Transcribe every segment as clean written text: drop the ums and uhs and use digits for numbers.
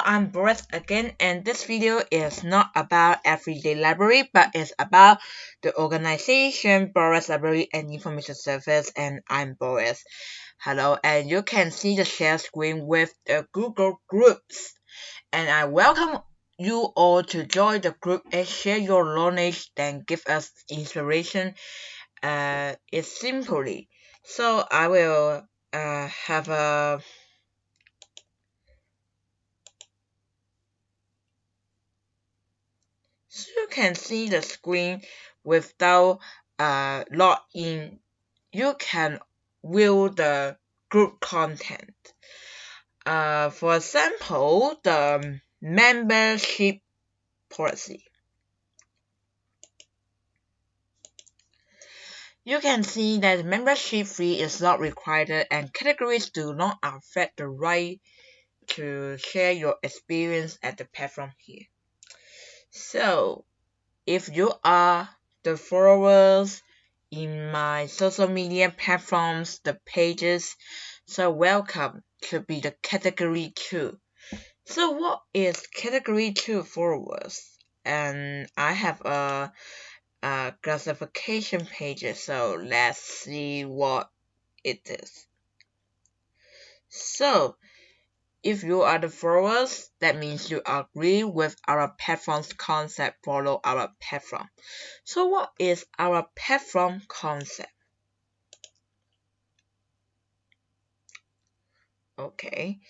I'm Boris again, and this video is not about Everyday Library, but it's about the organization Boris Library and Information Service, and I'm Boris. Hello, and you can see the share screen with the Google Groups, and I welcome you all to join the group and share your knowledge, then give us inspiration. It's simply. So I will have a So you can see the screen without login. You can view the group content. For example, the membership policy. You can see that membership fee is not required and categories do not affect the right to share your experience at the platform here. So, if you are the followers in my social media platforms, the pages, so welcome to be the category 2. So what is category 2 followers? And I have a classification page, so let's see what it is. So if you are the followers, that means you agree with our platform's concept, follow our platform. So what is our platform concept? Okay,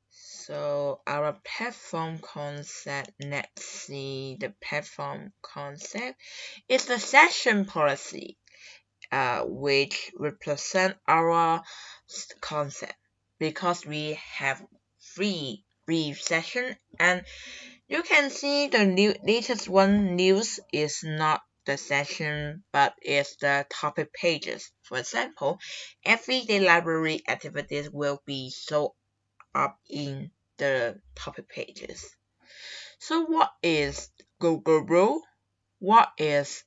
so our platform concept, let's see, the platform concept is the session policy, which represent our concept because we have free brief session, and you can see the latest one news is not the session but is the topic pages. For example, everyday library activities will be shown up in the topic pages. So what is Google Rule? What is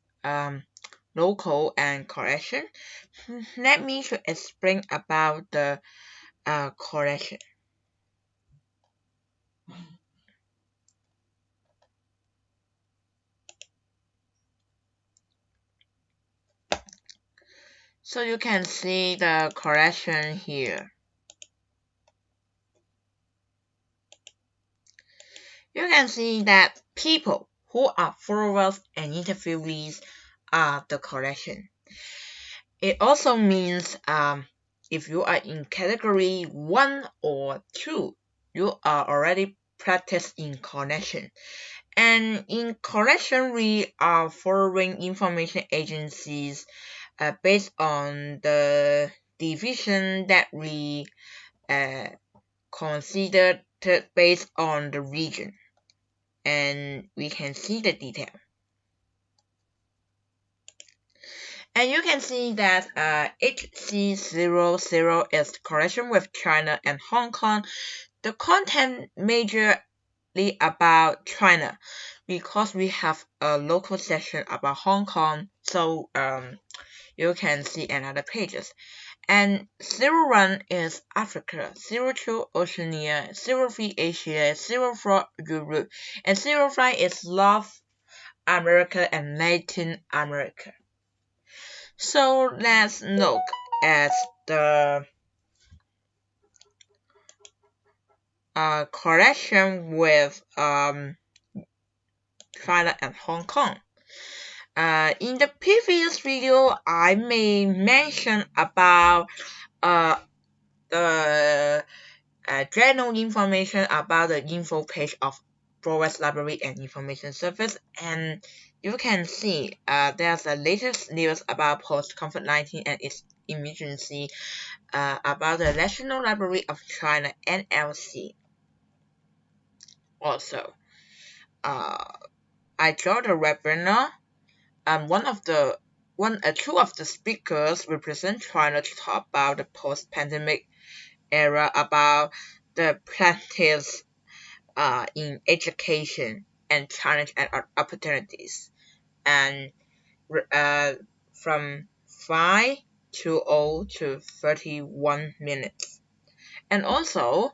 local and correction? Let me to explain about the correction. So you can see the correction here. You can see that people who are followers and interviewees are the correction. It also means if you are in category 1 or 2, you are already practiced in correction. And in correction, we are following information agencies based on the division that we considered based on the region. And we can see the detail. And you can see that HC00 is correction with China and Hong Kong. The content majorly about China because we have a local section about Hong Kong. So you can see another pages. And 01 is Africa, 02 Oceania, 03 Asia, 04 Europe, and 05 is North America and Latin America. So let's look at the correction with China and Hong Kong. In the previous video, I may mention about the general information about the info page of Boris Library and Information Service, and you can see there's the latest news about post-COVID-19 and its emergency about the National Library of China (NLC). Also, I joined the webinar, and two of the speakers represent China to talk about the post-pandemic era, about the practice in education and challenge and opportunities, and from 5:20 to 31 minutes. And also,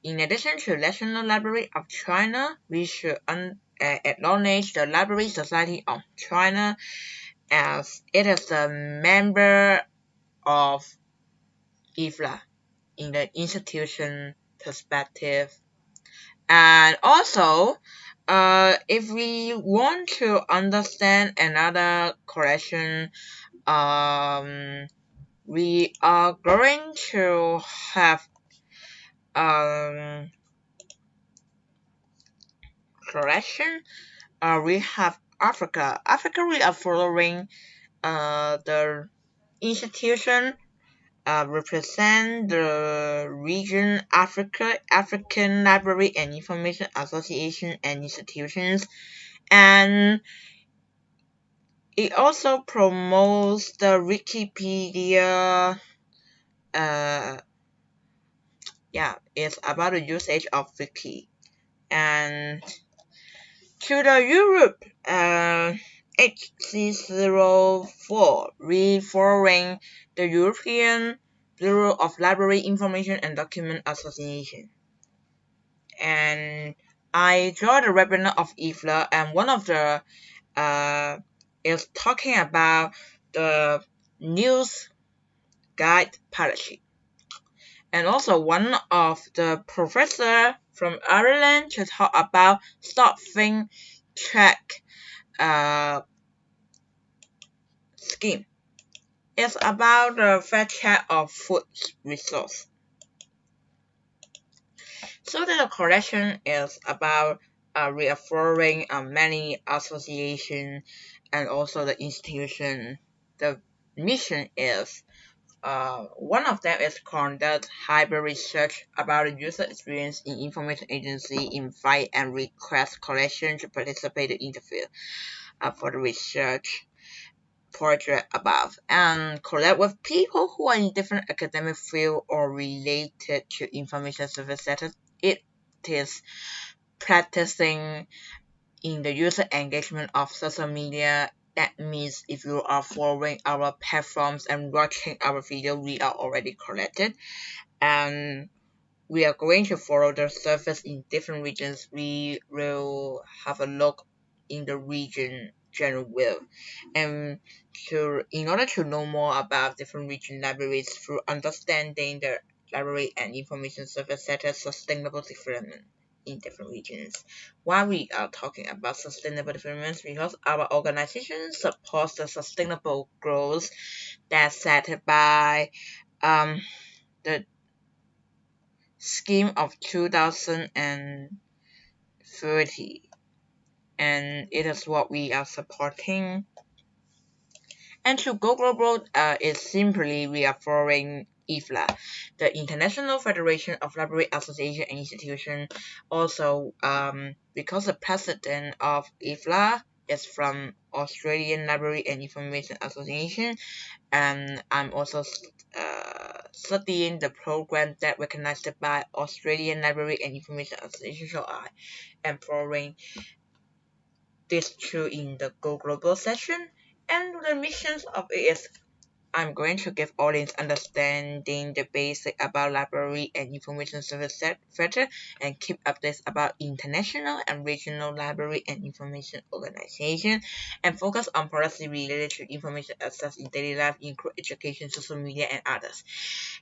in addition to National Library of China, we should acknowledge the Library Society of China as it is a member of IFLA in the institution perspective. And also, if we want to understand another collection, we are going to have collection. We have Africa. Africa, we are following the institution represent the region African Library and Information Association and institutions, and it also promotes the Wikipedia. It's about the usage of Wiki. And to the Europe HC04, we following the European Bureau of Library Information and Document Association. And I joined the webinar of IFLA, and one of the is talking about the news guide policy. And also one of the professor from Ireland to talk about Stop Think Track scheme. It's about the fair check of food resource. So the collection is about reaffirming many association and also the institution. The mission is one of them is conduct hybrid research about the user experience in information agency, invite and request collection to participate in the field for the research project above, and collab with people who are in different academic field or related to information service sector. It is practicing in the user engagement of social media. That means if you are following our platforms and watching our video, we are already collected, and we are going to follow the service in different regions. We will have a look in the region general will, and in order to know more about different region libraries through understanding the library and information service sector sustainable development in different regions. Why we are talking about sustainable development? Because our organization supports the sustainable growth that's set by the scheme of 2030, and it is what we are supporting. And to go global is simply we are following IFLA, the International Federation of Library Association and Institution. Also, because the president of IFLA is from Australian Library and Information Association, and I'm also studying the program that recognized by Australian Library and Information Association, so I am following this through in the Go Global session. And the missions of it is I'm going to give audience understanding the basic about library and information service sector and keep updates about international and regional library and information organization, and focus on policy related to information access in daily life, include education, social media, and others.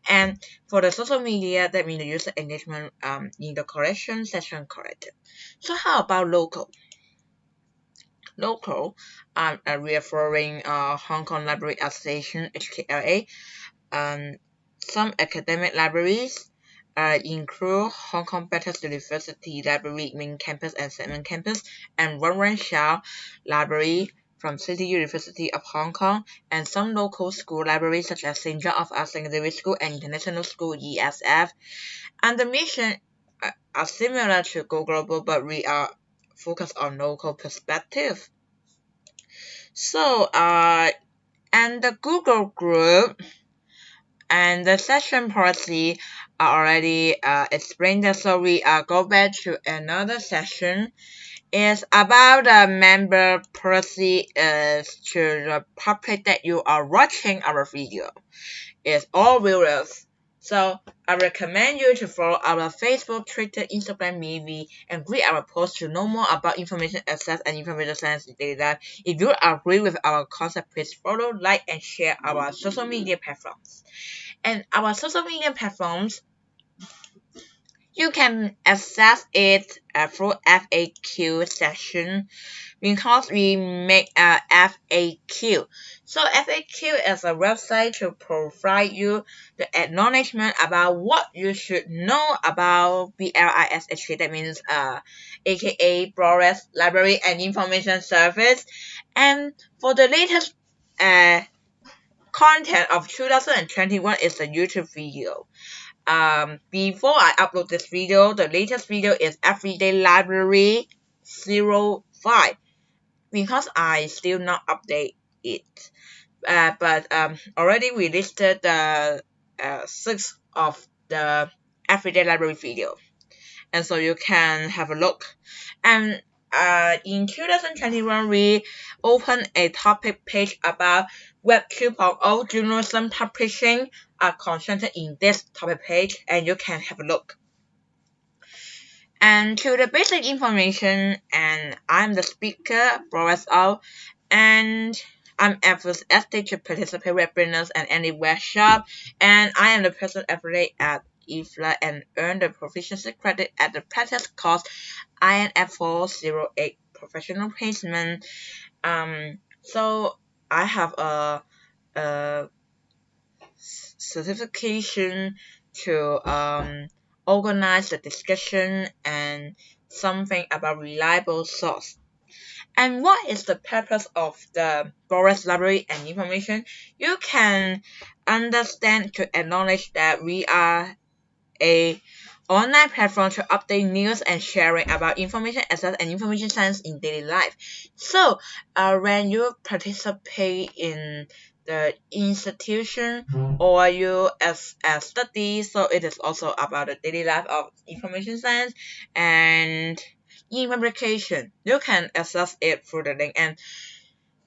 And for the social media, that means the user engagement in the collection session collected. So how about local? Local, I'm referring Hong Kong Library Association (HKLA). Some academic libraries include Hong Kong Baptist University Library Main Campus and Segment Campus, and Wan Wan Shao Library from City University of Hong Kong, and some local school libraries such as St. John of Arc Secondary School and International School (ESF). And the mission are similar to Go Global, but we are focused on local perspective. So, and the Google group and the session policy are already explained. So we go back to another session. It's about the member policy is to the public that you are watching our video. It's all viewers. So I recommend you to follow our Facebook, Twitter, Instagram, maybe, and read our posts to know more about information access and information science in daily life. If you agree with our concept, please follow, like, and share our social media platforms. And our social media platforms, you can access it through FAQ section because we make a FAQ. So FAQ is a website to provide you the acknowledgement about what you should know about BLISHK. That means aka Bores Library and Information Service. And for the latest content of 2021 is a YouTube video. Before I upload this video, the latest video is Everyday Library 05 because I still not update it. But already we listed the 6 of the Everyday Library video, and so you can have a look. And in 2021, we opened a topic page about Web 2.0 journalism publishing concentrated in this topic page, and you can have a look. And to the basic information, and I'm the speaker, Boris O, and I'm enthusiastic to participate with webinars and any workshop, and I am the person every day at IFLA and earn the proficiency credit at the practice course INF 408 professional placement. So I have a certification to organize the discussion and something about reliable source. And what is the purpose of the Boris Library and Information? You can understand to acknowledge that we are a online platform to update news and sharing about information access and information science in daily life. So when you participate in the institution or you as study, so it is also about the daily life of information science and e-publication. You can access it through the link, and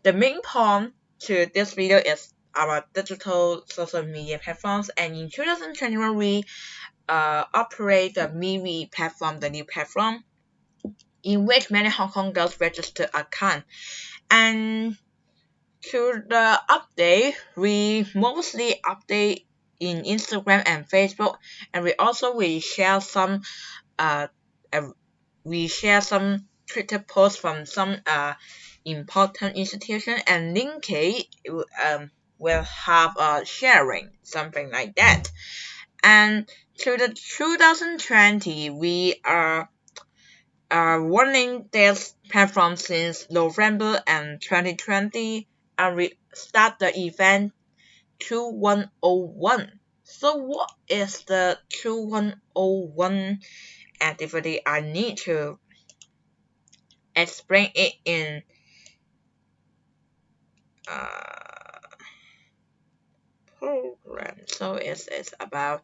the main point to this video is our digital social media platforms. And in 2021 we operate the MeWe platform, the new platform, in which many Hong Kong girls register account. And to the update, we mostly update in Instagram and Facebook, and we share some Twitter posts from some important institution, and Linkage will have sharing something like that. And to the 2020, we are running this platform since November and 2020, and we start the event 2101. So what is the 2101 activity? I need to explain it in program. So it's about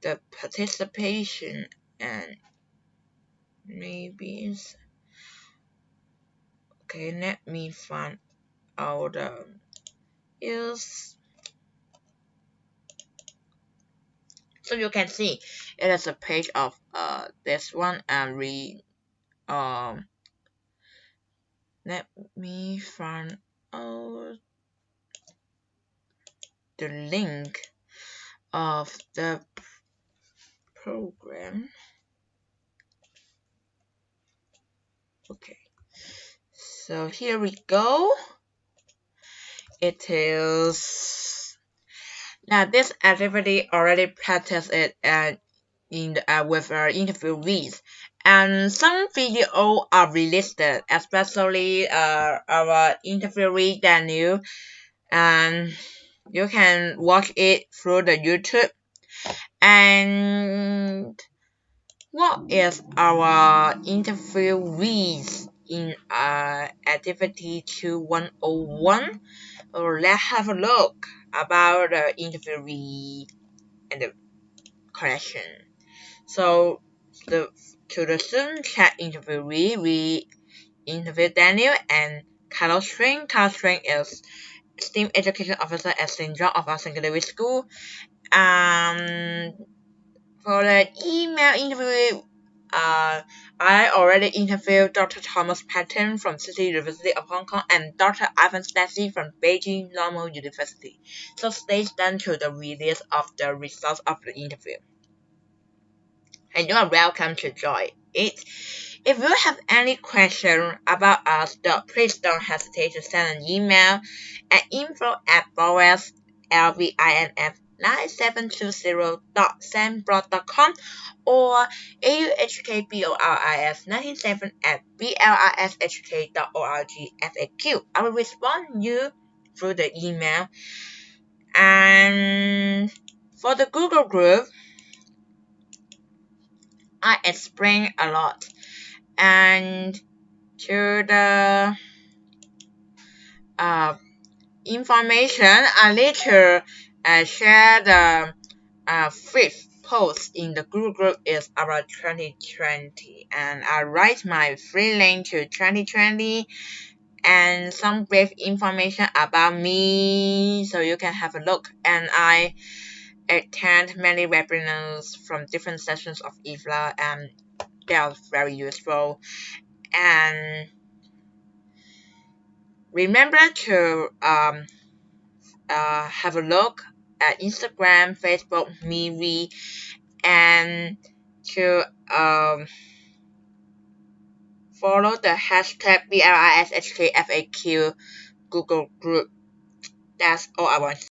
the participation, and maybe okay, let me find out is so you can see it is a page of this one, and we let me find out the link of the program. Okay, so here we go. It is now this activity already practiced it with our interviewees, and some videos are released, especially our interviewee Daniel, and you can watch it through the YouTube. And what is our interviewees in activity 2101? Let's have a look about the interviewee and the question. So to the Zoom chat interviewee, we interviewed Daniel and Carlos String. Carlos String is STEAM Education Officer at St. John of our Secondary School, For the email interview, I already interviewed Dr. Thomas Patton from City University of Hong Kong and Dr. Ivan Stacey from Beijing Normal University. So stay tuned to the release of the results of the interview. And you are welcome to join it. If you have any question about us, please don't hesitate to send an email at info@boris.lv9720.sandblog.com or auhkboris97@blishk.org FAQ. I will respond you through the email. And for the Google group, I explain a lot. And to the information, I later share the fifth post in the Google group is about 2020, and I write my free link to 2020 and some brief information about me so you can have a look. And I attend many webinars from different sessions of IFLA, and they are very useful. And remember to have a look at Instagram, Facebook, MeWe, and to follow the hashtag BLISHKFAQ Google group. That's all I want